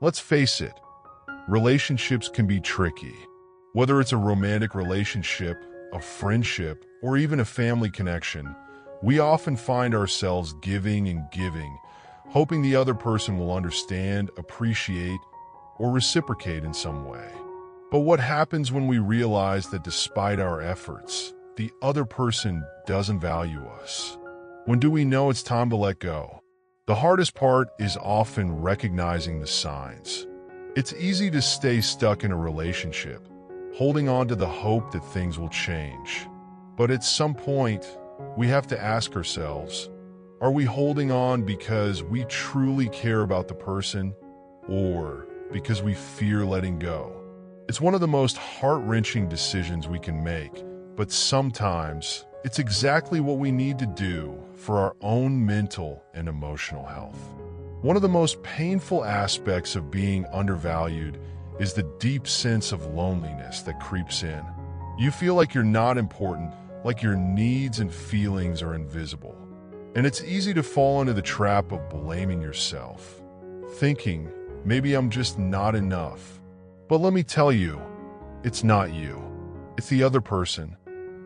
Let's face it, relationships can be tricky. Whether it's a romantic relationship, a friendship, or even a family connection, we often find ourselves giving and giving, hoping the other person will understand, appreciate, or reciprocate in some way. But what happens when we realize that despite our efforts, the other person doesn't value us? When do we know it's time to let go? The hardest part is often recognizing the signs. It's easy to stay stuck in a relationship, holding on to the hope that things will change. But at some point, we have to ask ourselves, are we holding on because we truly care about the person, or because we fear letting go? It's one of the most heart-wrenching decisions we can make, but sometimes it's exactly what we need to do for our own mental and emotional health. One of the most painful aspects of being undervalued is the deep sense of loneliness that creeps in. You feel like you're not important, like your needs and feelings are invisible. And it's easy to fall into the trap of blaming yourself, thinking, maybe I'm just not enough. But let me tell you, it's not you. It's the other person.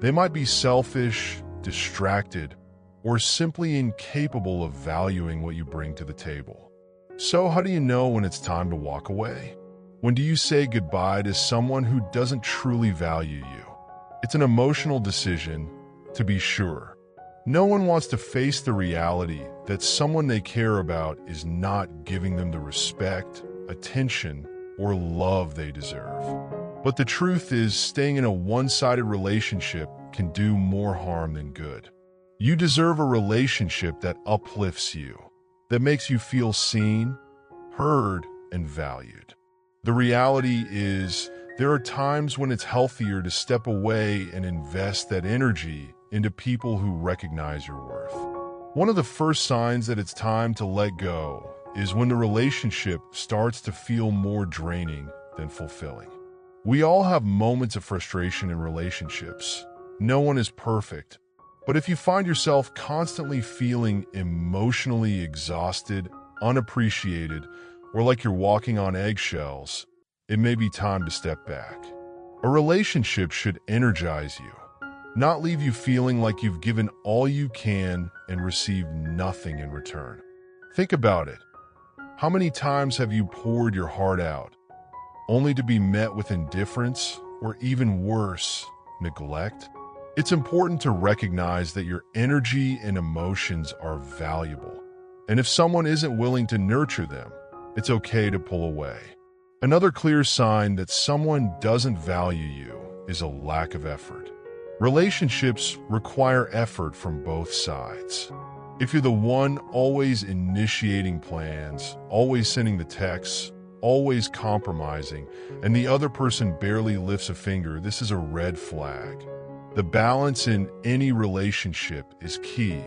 They might be selfish, distracted, or simply incapable of valuing what you bring to the table. So how do you know when it's time to walk away? When do you say goodbye to someone who doesn't truly value you? It's an emotional decision, to be sure. No one wants to face the reality that someone they care about is not giving them the respect, attention, or love they deserve. But the truth is, staying in a one-sided relationship can do more harm than good. You deserve a relationship that uplifts you, that makes you feel seen, heard, and valued. The reality is, there are times when it's healthier to step away and invest that energy into people who recognize your worth. One of the first signs that it's time to let go is when the relationship starts to feel more draining than fulfilling. We all have moments of frustration in relationships. No one is perfect. But if you find yourself constantly feeling emotionally exhausted, unappreciated, or like you're walking on eggshells, it may be time to step back. A relationship should energize you, not leave you feeling like you've given all you can and received nothing in return. Think about it. How many times have you poured your heart out, only to be met with indifference, or even worse, neglect? It's important to recognize that your energy and emotions are valuable. And if someone isn't willing to nurture them, it's okay to pull away. Another clear sign that someone doesn't value you is a lack of effort. Relationships require effort from both sides. If you're the one always initiating plans, always sending the texts, always compromising, and the other person barely lifts a finger, this is a red flag. The balance in any relationship is key.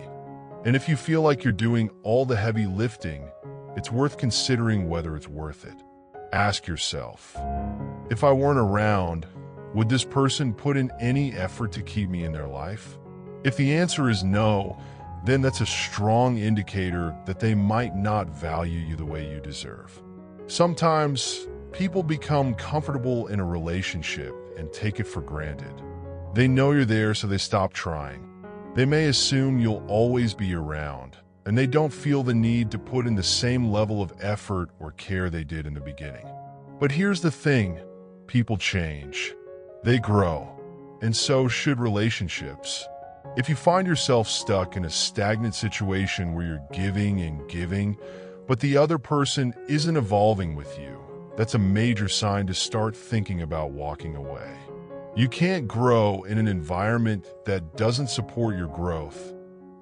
And if you feel like you're doing all the heavy lifting, it's worth considering whether it's worth it. Ask yourself, if I weren't around, would this person put in any effort to keep me in their life? If the answer is no, then that's a strong indicator that they might not value you the way you deserve. Sometimes, people become comfortable in a relationship and take it for granted. They know you're there, so they stop trying. They may assume you'll always be around, and they don't feel the need to put in the same level of effort or care they did in the beginning. But here's the thing, people change. They grow, and so should relationships. If you find yourself stuck in a stagnant situation where you're giving and giving, but the other person isn't evolving with you, that's a major sign to start thinking about walking away. You can't grow in an environment that doesn't support your growth,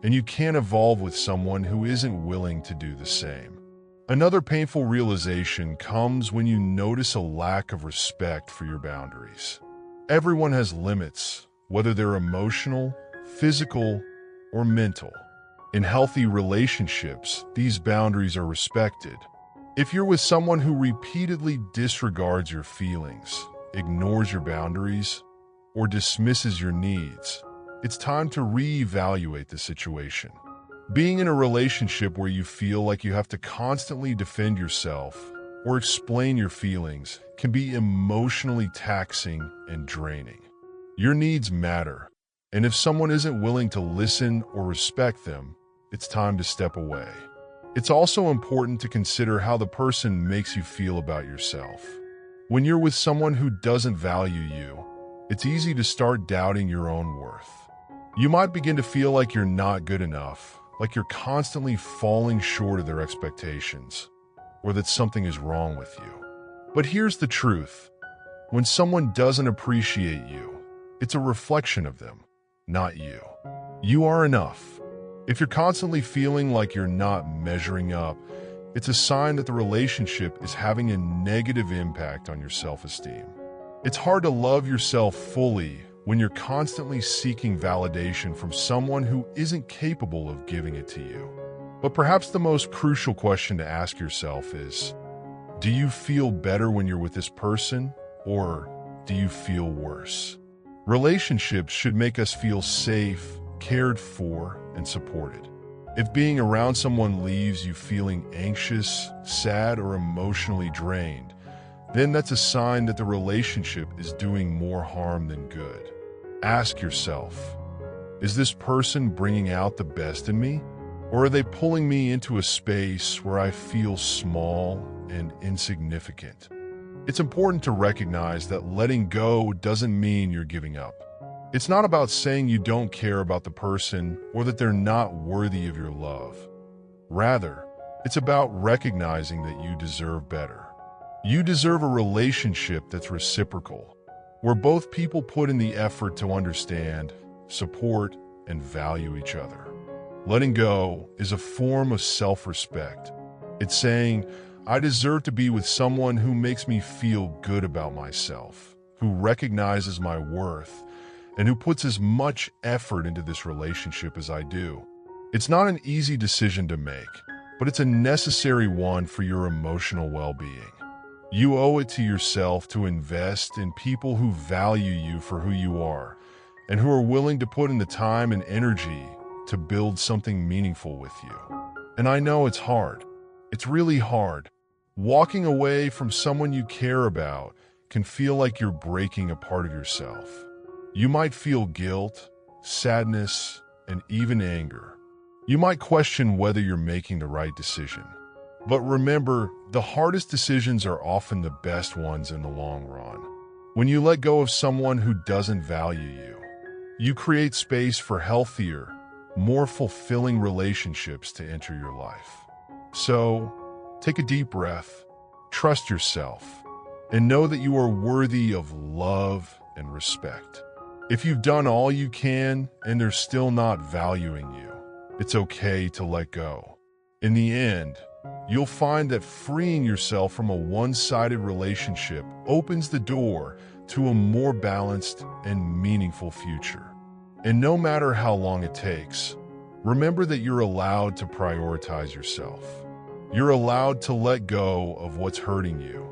and you can't evolve with someone who isn't willing to do the same. Another painful realization comes when you notice a lack of respect for your boundaries. Everyone has limits, whether they're emotional, physical, or mental. In healthy relationships, these boundaries are respected. If you're with someone who repeatedly disregards your feelings, ignores your boundaries, or dismisses your needs, it's time to reevaluate the situation. Being in a relationship where you feel like you have to constantly defend yourself, or explain your feelings can be emotionally taxing and draining. Your needs matter, and if someone isn't willing to listen or respect them, it's time to step away. It's also important to consider how the person makes you feel about yourself. When you're with someone who doesn't value you, it's easy to start doubting your own worth. You might begin to feel like you're not good enough, like you're constantly falling short of their expectations, or that something is wrong with you. But here's the truth. When someone doesn't appreciate you, it's a reflection of them, not you. You are enough. If you're constantly feeling like you're not measuring up, it's a sign that the relationship is having a negative impact on your self-esteem. It's hard to love yourself fully when you're constantly seeking validation from someone who isn't capable of giving it to you. But perhaps the most crucial question to ask yourself is, do you feel better when you're with this person, or do you feel worse? Relationships should make us feel safe, cared for, and supported. If being around someone leaves you feeling anxious, sad, or emotionally drained, then that's a sign that the relationship is doing more harm than good. Ask yourself, is this person bringing out the best in me? Or are they pulling me into a space where I feel small and insignificant? It's important to recognize that letting go doesn't mean you're giving up. It's not about saying you don't care about the person or that they're not worthy of your love. Rather, it's about recognizing that you deserve better. You deserve a relationship that's reciprocal, where both people put in the effort to understand, support, and value each other. Letting go is a form of self-respect. It's saying, I deserve to be with someone who makes me feel good about myself, who recognizes my worth, and who puts as much effort into this relationship as I do. It's not an easy decision to make, but it's a necessary one for your emotional well-being. You owe it to yourself to invest in people who value you for who you are, and who are willing to put in the time and energy to build something meaningful with you. And I know it's hard. It's really hard. Walking away from someone you care about can feel like you're breaking a part of yourself. You might feel guilt, sadness, and even anger. You might question whether you're making the right decision. But remember, the hardest decisions are often the best ones in the long run. When you let go of someone who doesn't value you, you create space for healthier, more fulfilling relationships to enter your life. So, take a deep breath, trust yourself, and know that you are worthy of love and respect. If you've done all you can and they're still not valuing you, it's okay to let go. In the end, you'll find that freeing yourself from a one-sided relationship opens the door to a more balanced and meaningful future. And no matter how long it takes, remember that you're allowed to prioritize yourself. You're allowed to let go of what's hurting you,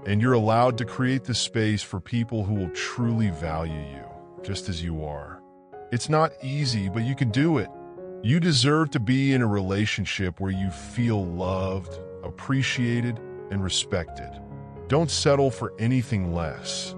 and you're allowed to create the space for people who will truly value you, just as you are. It's not easy, but you can do it. You deserve to be in a relationship where you feel loved, appreciated, and respected. Don't settle for anything less.